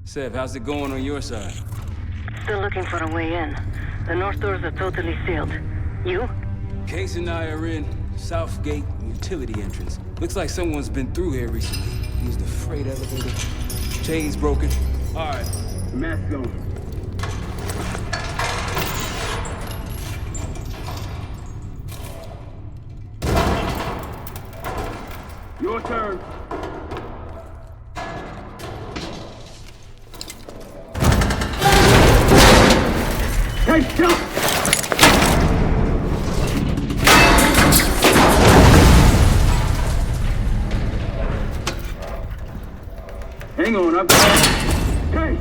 Sev, how's it going on your side? Still looking for a way in. The north doors are totally sealed. You? Case and I are in South Gate utility entrance. Looks like someone's been through here recently. Used the freight elevator. Chains broken. All right, mask on. Your turn. Hey, jump! Hang on, I've got... Hey!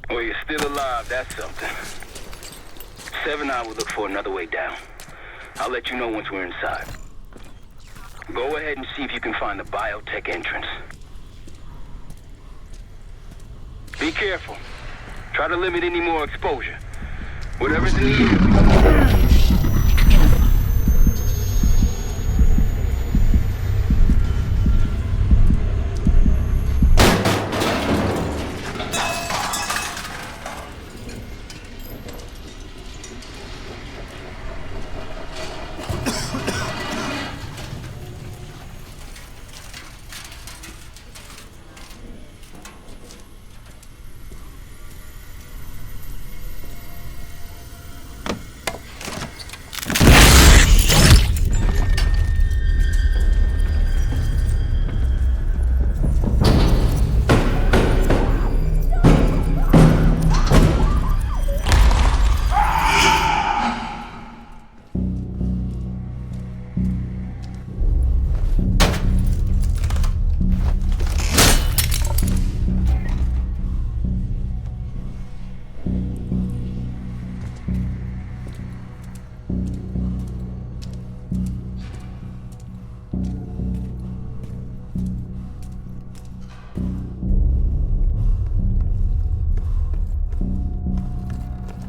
Well, you're still alive, that's something. Sev and I will look for another way down. I'll let you know once we're inside. Go ahead and see if you can find the biotech entrance. Be careful. Try to limit any more exposure. Whatever's needed.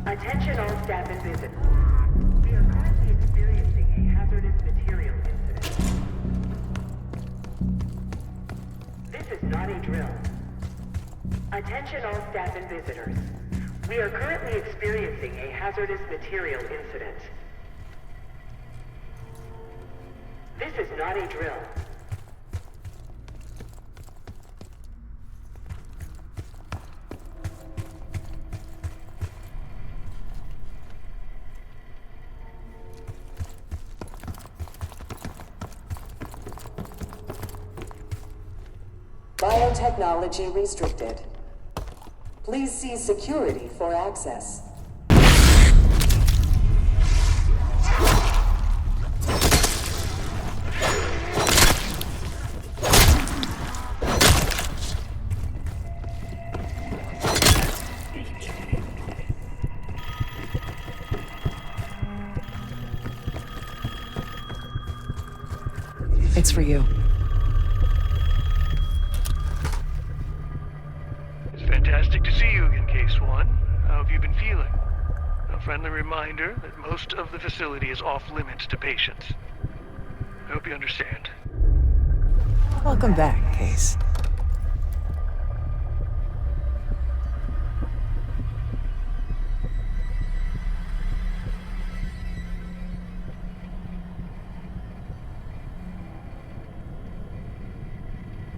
Attention all staff and visitors. We are currently experiencing a hazardous material incident. This is not a drill. Attention all staff and visitors. We are currently experiencing a hazardous material incident. This is not a drill. Biotechnology restricted. Please see security for access. It's for you. Fantastic to see you again, Case 1. How have you been feeling? A friendly reminder that most of the facility is off-limits to patients. I hope you understand. Welcome back, Case.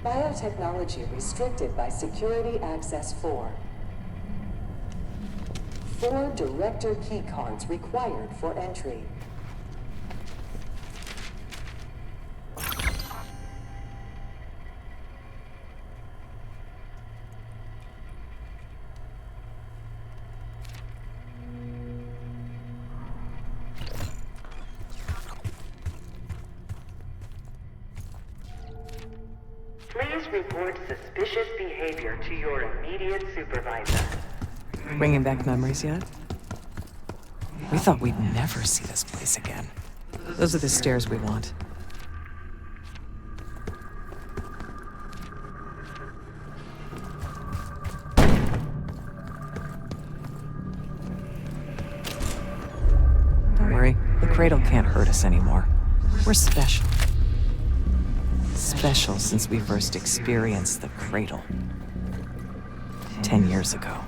Biotechnology restricted by Security Access 4. 4 director keycards required for entry. Please report suspicious behavior to your immediate supervisor. Bringing back memories yet? We thought we'd never see this place again. Those are the stairs we want. Don't worry, the cradle can't hurt us anymore. We're special. Special since we first experienced the cradle. 10 years ago.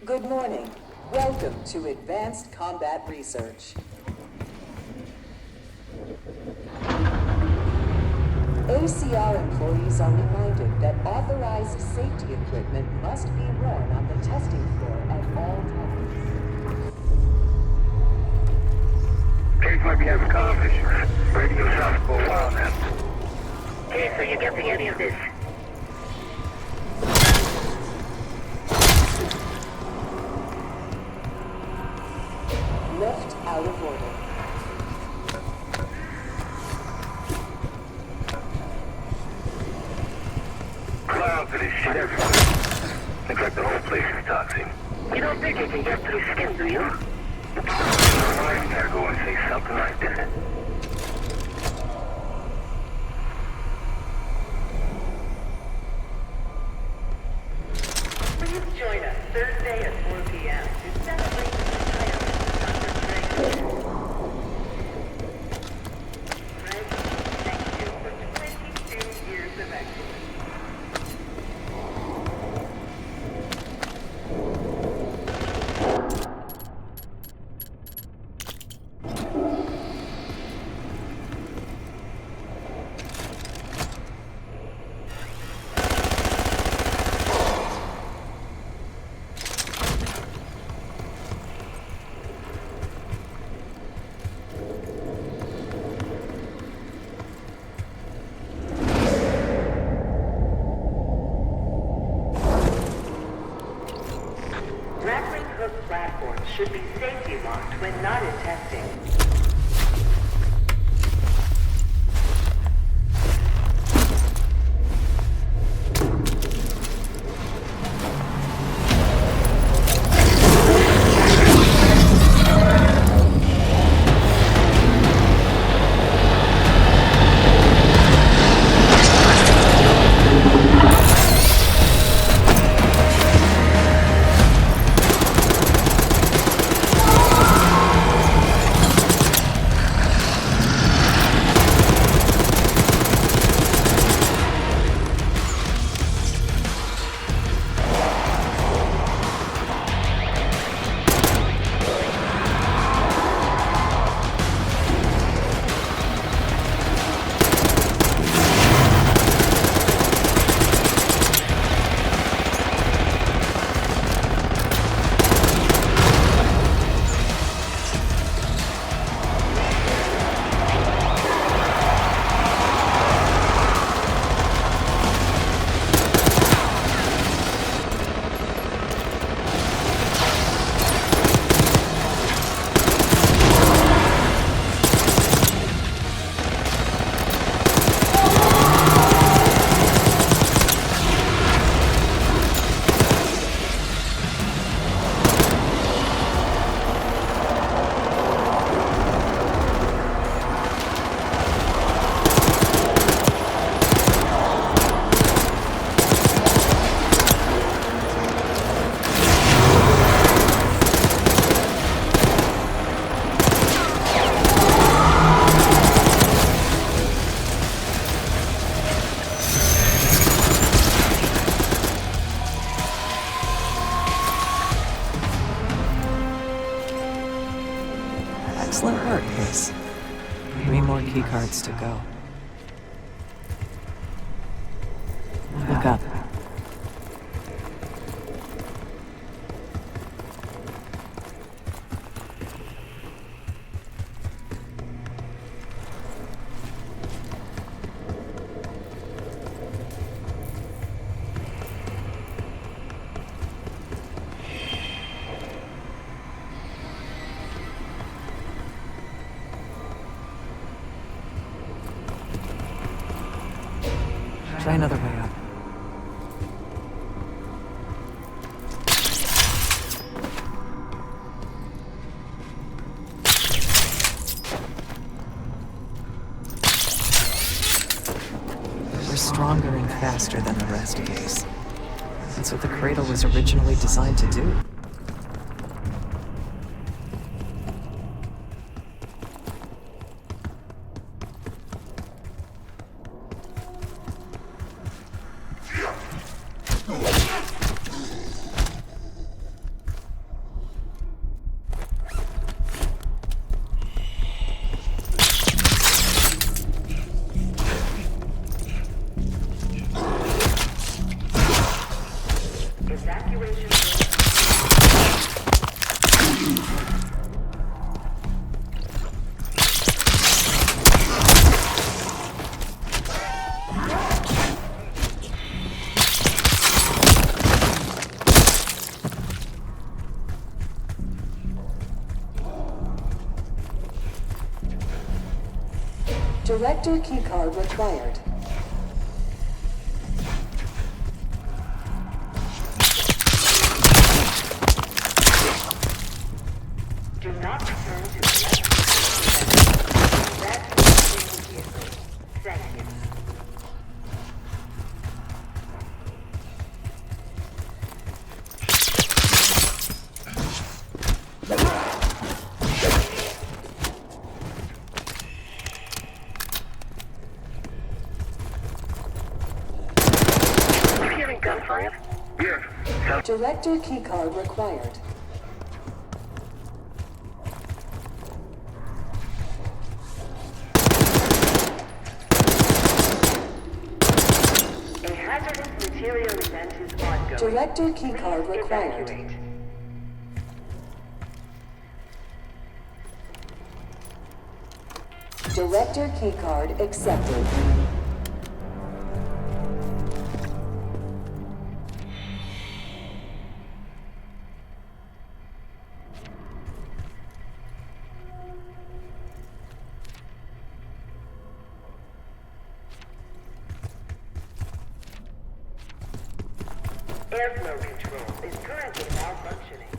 Good morning. Welcome to Advanced Combat Research. ACR employees are reminded that authorized safety equipment must be worn on the testing floor at all times. Case might be having comm issues. Radio shots for a while now. Case, are you getting any of this? Lift out of order. Clouds of this shit everywhere. Looks like the whole place is toxic. You don't think you can get through skin, do you? Why you gotta go and say something like that? Please join us Thursday at 4 p.m. to celebrate the retirement of Dr. Greg. Greg, thank you for 22 years of excellence. Grappling hook platforms should be safety locked when not in testing. Smart case. 3 more keycards to go. Look up. Try another way up. We're stronger and faster than the rest case. That's what the cradle was originally designed to do. Evacuation. Director keycard required. Do not return to evacuate immediately. Thank you. Hearing gunfire? Director keycard required. A hazardous material event is ongoing. Director keycard Please required. evacuate. Director keycard accepted. Airflow control is currently malfunctioning.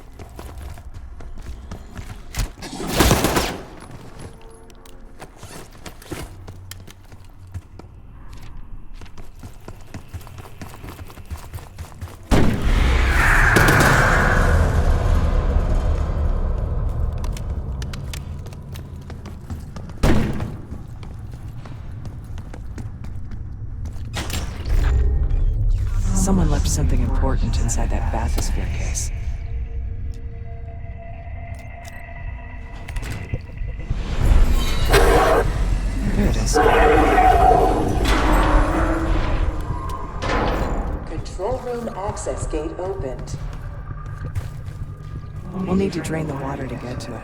Someone left something important inside that bathysphere case. Here it is. Control room access gate opened. We'll need to drain the water to get to it.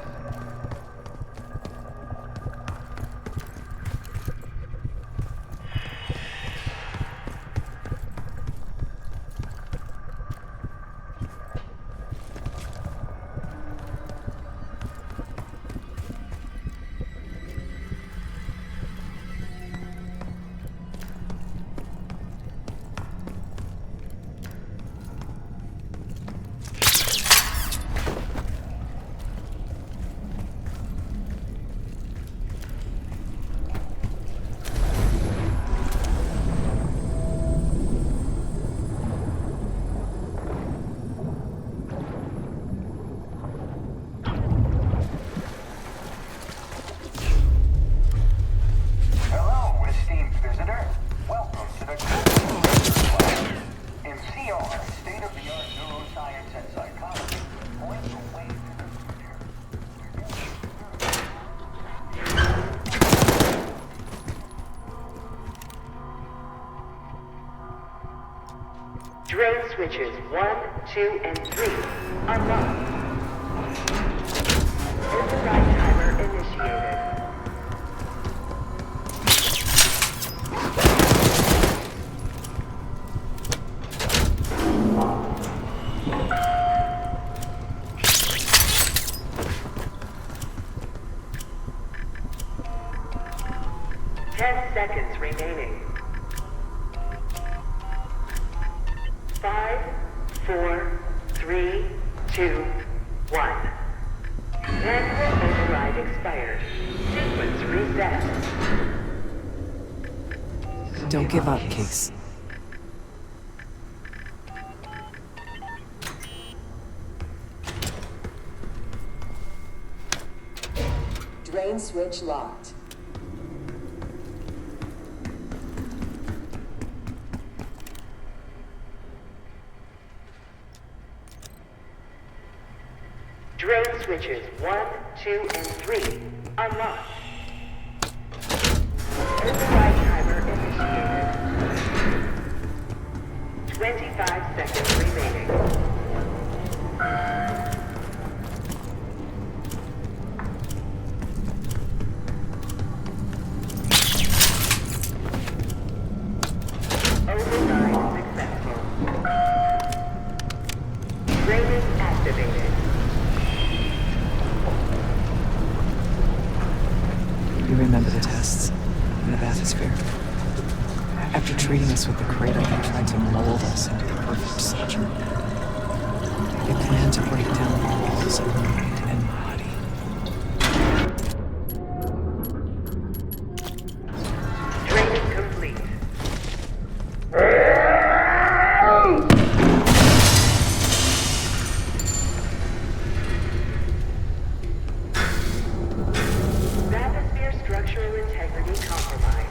Drain switches 1, 2, and 3 unlocked. Override timer initiated. Seconds remaining. 5, 4, 3, 2, 1. Manual override expired. Sequence reset. Don't give up, Case. Drain switch locked. Drain switches 1, 2, and 3 unlocked. Override timer initiated. 25 seconds remaining. Override successful. Draining activated. You remember the tests in the bathysphere? After treating us with the cradle, they tried to mold us into the perfect soldier. They planned to break down the walls of mind and body. Training complete. Bathysphere structural integrity compromised.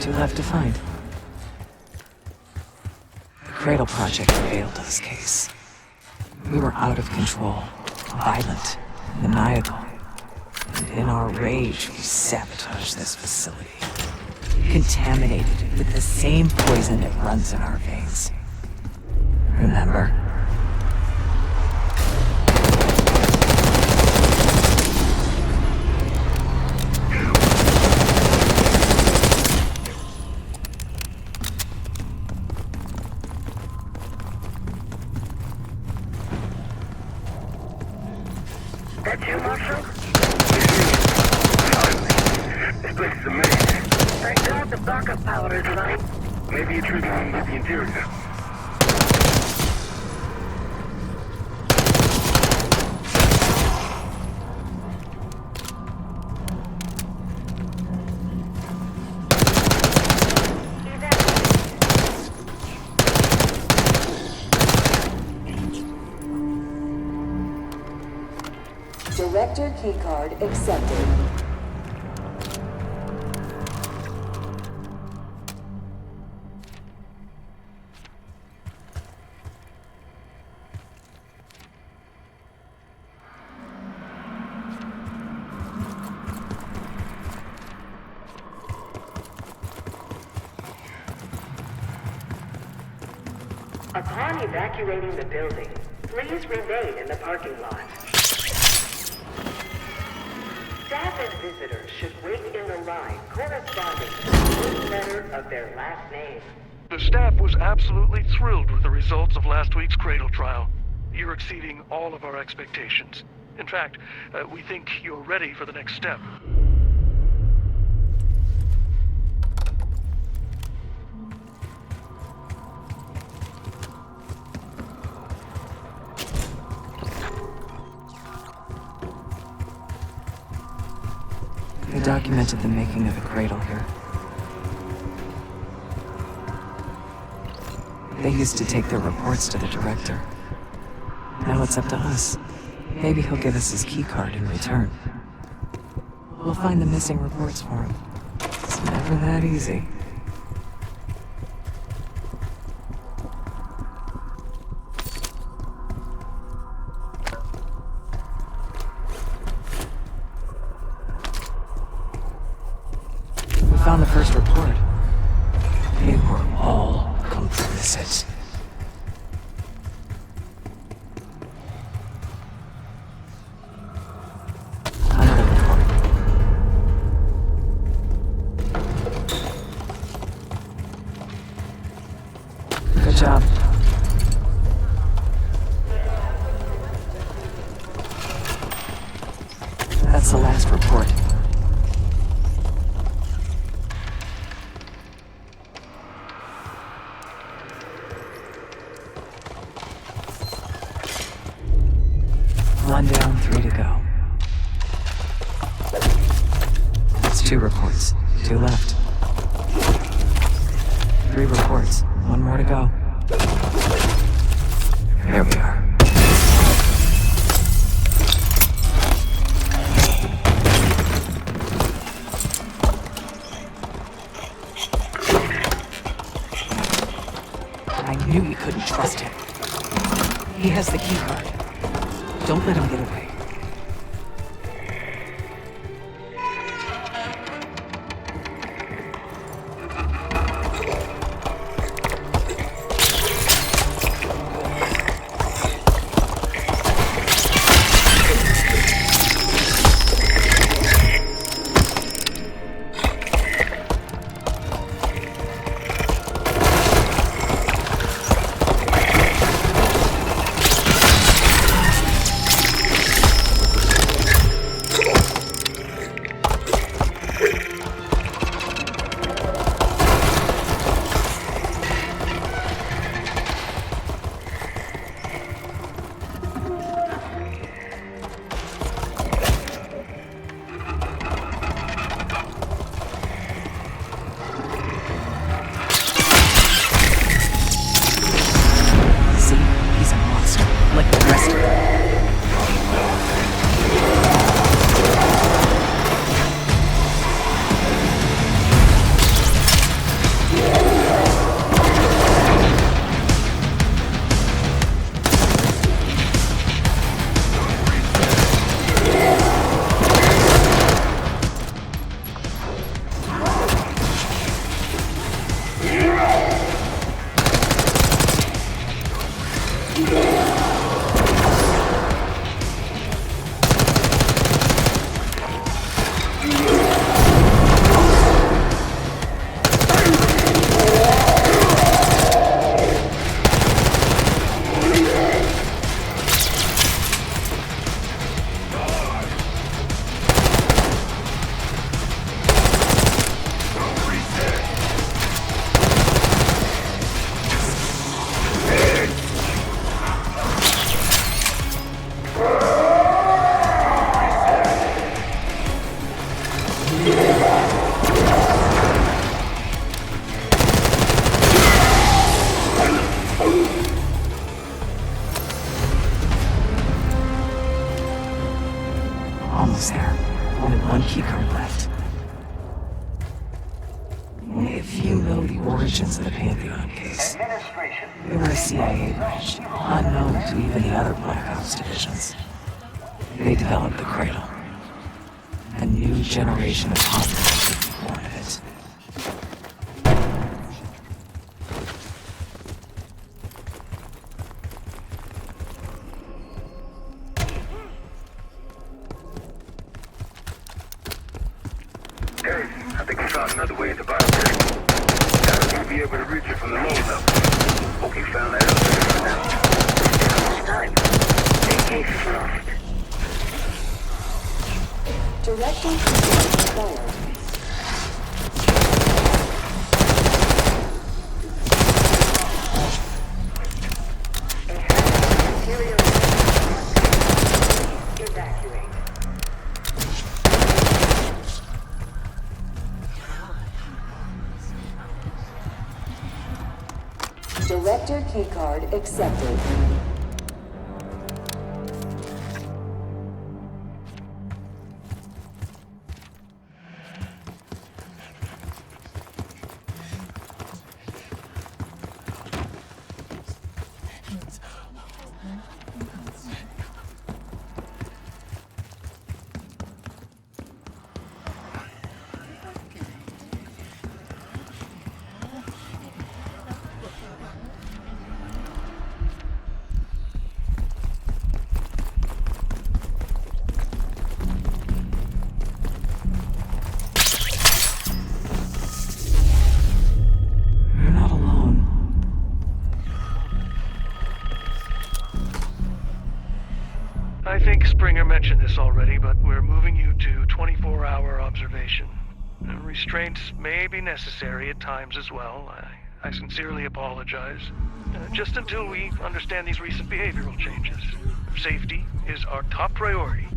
Two left to find. Cradle Project failed us, Case. We were out of control, violent, maniacal. And in our rage, we sabotaged this facility. Contaminated it with the same poison that runs in our veins. Remember? That you, Marshal? This place is amazing. Thank God the backup power is running. Maybe a trigger on the interior. Director keycard accepted. Upon evacuating the building, please remain in the parking lot. Staff and visitors should wait in the line corresponding to the first letter of their last name. The staff was absolutely thrilled with the results of last week's Cradle trial. You're exceeding all of our expectations. In fact, we think you're ready for the next step. They documented the making of the cradle here. They used to take their reports to the director. Now it's up to us. Maybe he'll give us his keycard in return. We'll find the missing reports for him. It's never that easy. We found the first report. They were all complicit. Another report. Good job. That's the last report. One down, 3 to go. That's 2 reports, 2 left. 3 reports, 1 more to go. Here we are. I knew you couldn't trust him. He has the keycard. Don't let him get away. Almost there. Only one keycard left. If you know the origins of the Pantheon case, they were a CIA branch, unknown to even the other Black Ops divisions. They developed the Cradle. A new generation of hostages were born of it. I think we found another way into biotech. Gotta be able to reach it from the low level. Okay, found that elevator now. Time. AK fluffed. Directing control required. Material evacuate. Director keycard accepted. You're not alone. I think Springer mentioned this already, but we're moving you to 24-hour observation. Restraints may be necessary at times as well. I sincerely apologize. Just until we understand these recent behavioral changes. Safety is our top priority.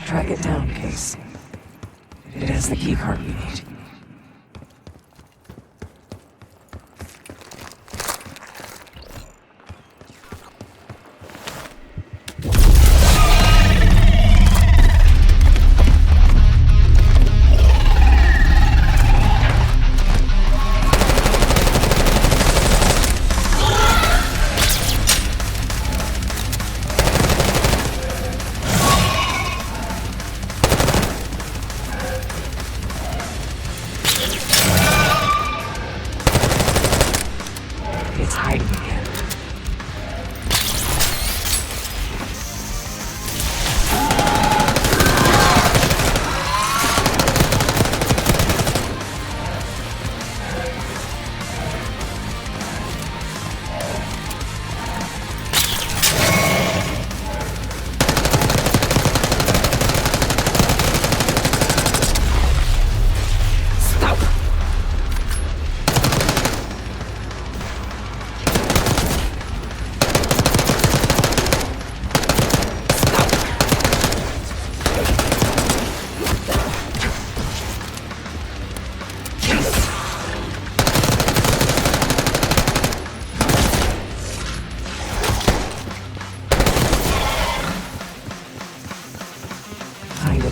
Track it down, Case. It has the keycard we need.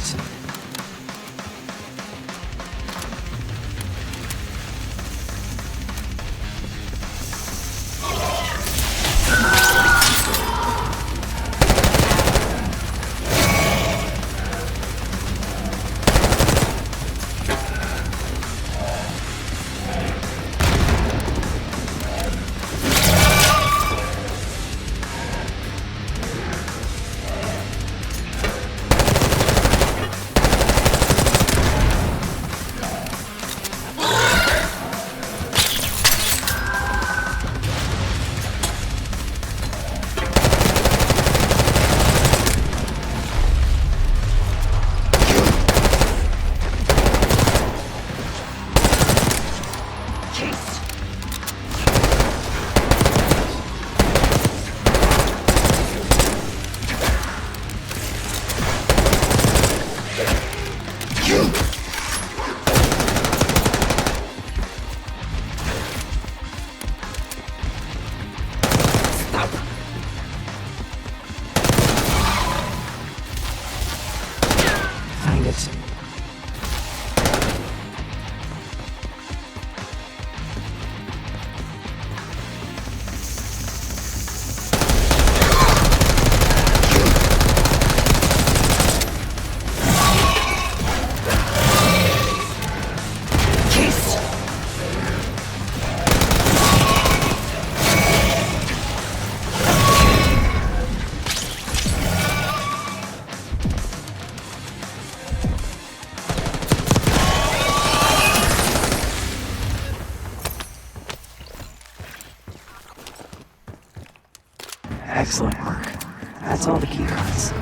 it. Find it. Excellent work. That's all the key cards.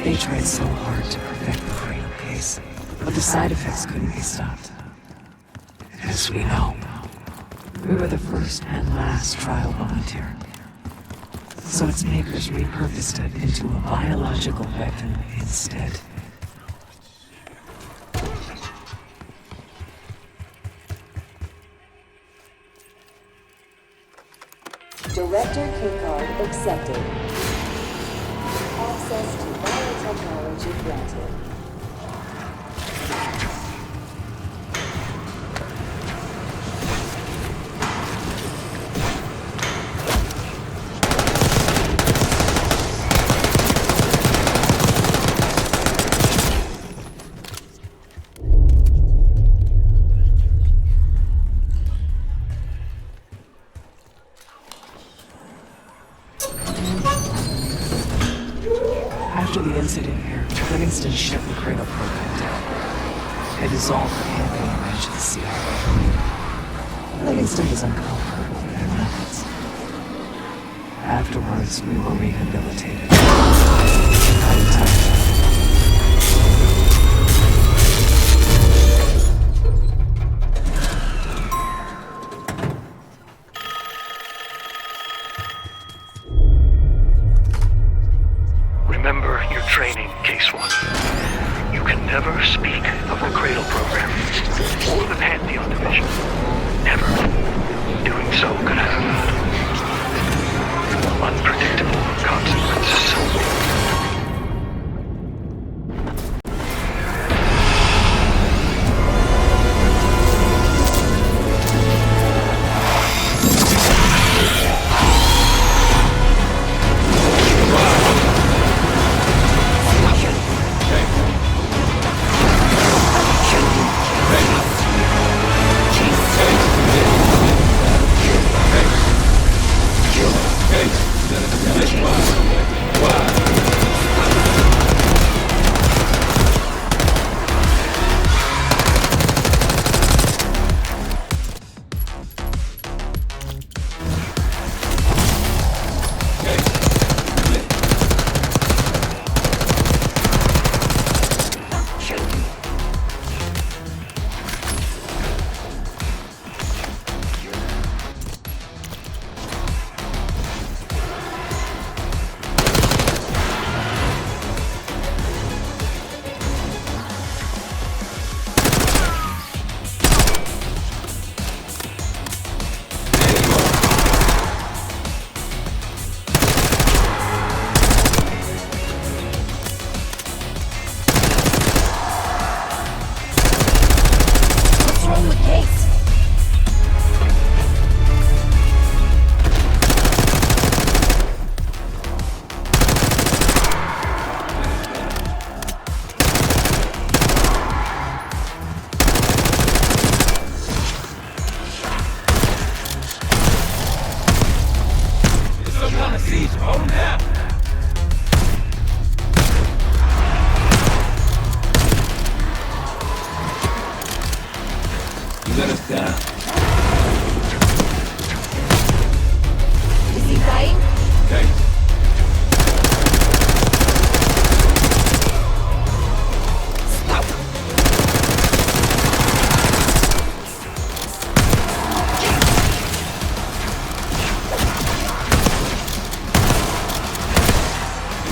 They tried so hard to perfect the cradle case, but the side effects couldn't be stopped. As we know, we were the first and last trial volunteer. So its makers repurposed it into a biological weapon instead. Director keycard accepted. Access to biotechnology granted. After the incident here, Livingston shut the cradle program down. It dissolved the campaign branch of the CIA. Livingston was uncomfortable with their methods. Afterwards, we were rehabilitated. I'm tired. Remember your training, Case 1. You can never speak of the Cradle Program or the Pantheon Division. Never. Doing so could have unpredictable consequences.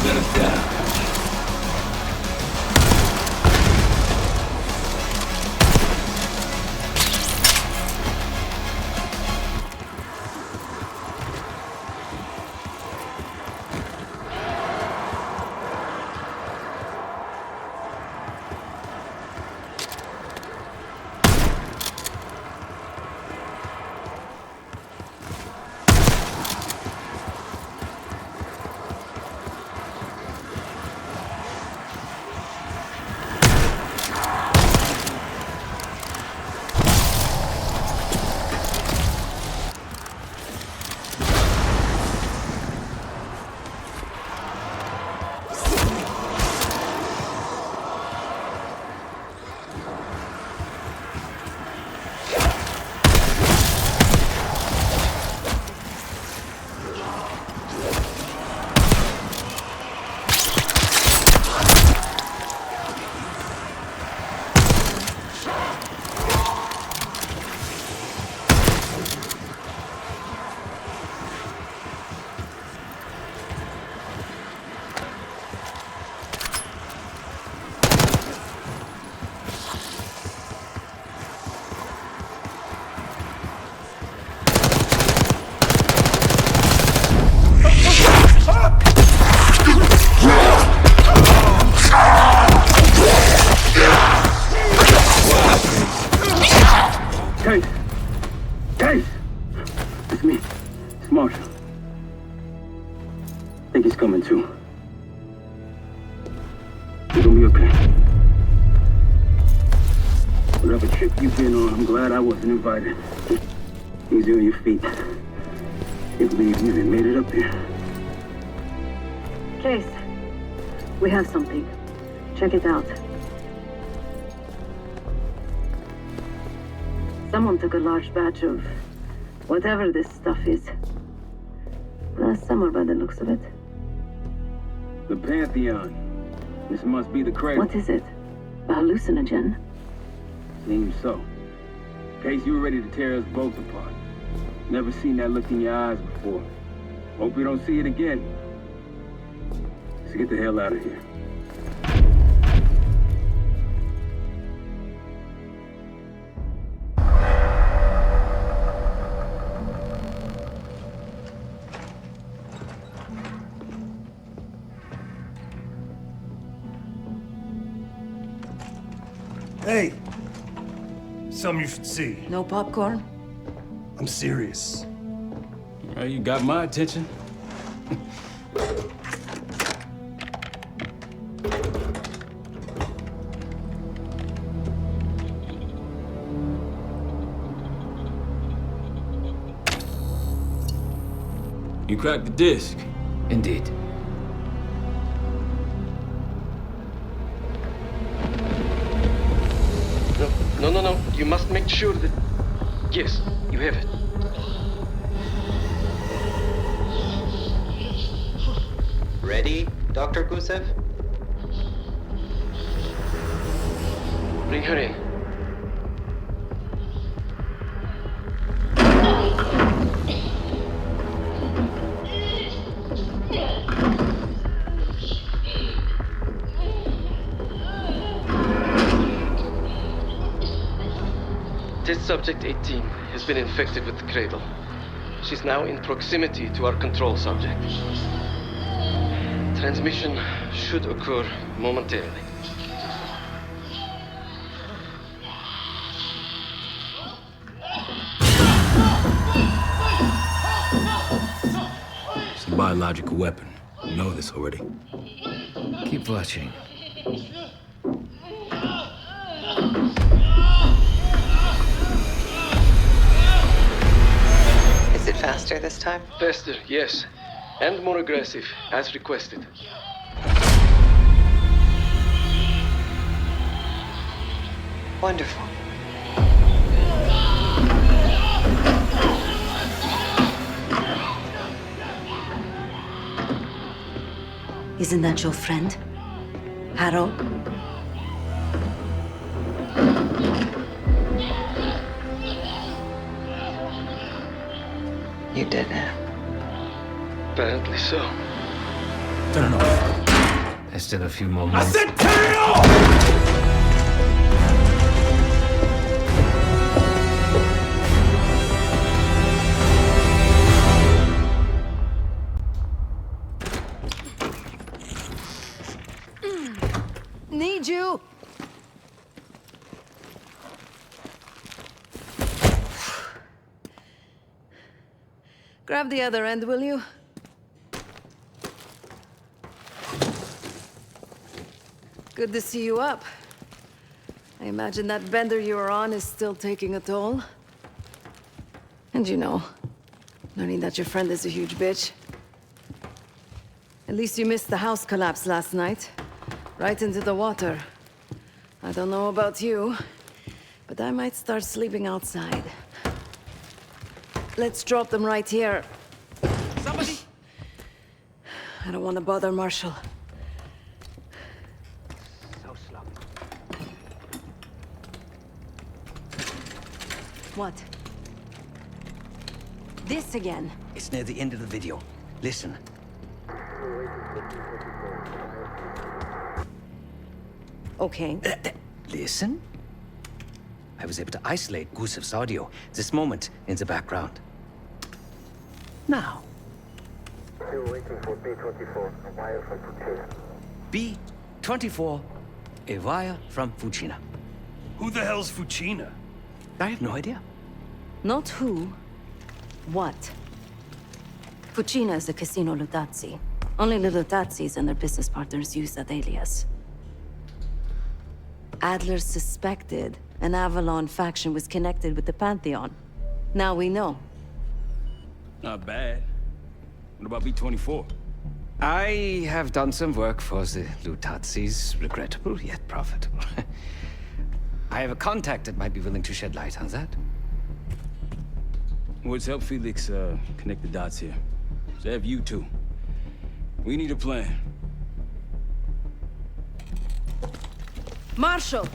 Let us down. Case! It's me. It's Marshall. I think he's coming too. You're gonna be okay. Whatever trip you've been on, I'm glad I wasn't invited. Easy on your feet. Can't believe you even made it up here. Case, we have something. Check it out. Someone took a large batch of whatever this stuff is. Last summer, by the looks of it. The Pantheon. This must be the cradle. What is it? A hallucinogen? Seems so. Case, you were ready to tear us both apart. Never seen that look in your eyes before. Hope we don't see it again. Let's get the hell out of here. Hey! Something you should see. No popcorn? I'm serious. Well, you got my attention. You cracked the disc. Indeed. No. You must make sure that... Yes, you have it. Ready, Dr. Gusev? Bring her in. Test subject 18 has been infected with the cradle. She's now in proximity to our control subject. Transmission should occur momentarily. It's a biological weapon. You know this already. Keep watching. Is it faster this time? Faster, yes. And more aggressive, as requested. Wonderful. Isn't that your friend? Harrow? You did it. Apparently so. Turn it off. There's still a few more I moments. said turn it off! Need you! Grab the other end, will you? Good to see you up. I imagine that bender you were on is still taking a toll. And you know, learning that your friend is a huge bitch. At least you missed the house collapse last night. Right into the water. I don't know about you, but I might start sleeping outside. Let's drop them right here. Somebody! I don't want to bother Marshall. So slow. What? This again? It's near the end of the video. Listen. Okay. Listen? I was able to isolate Gusev's audio this moment in the background. Now. Still waiting for B-24, a wire from Fuchina. B-24, a wire from Fuchina. Who the hell's Fuchina? I have no idea. Not who. What? Fuchina is a casino Lutazzi. Only the Lutazzis and their business partners use that alias. Adler suspected an Avalon faction was connected with the Pantheon. Now we know. Not bad. What about B-24? I have done some work for the Lutazzis, regrettable yet profitable. I have a contact that might be willing to shed light on that. What's help Felix connect the dots here? So have you two. We need a plan. Marshall!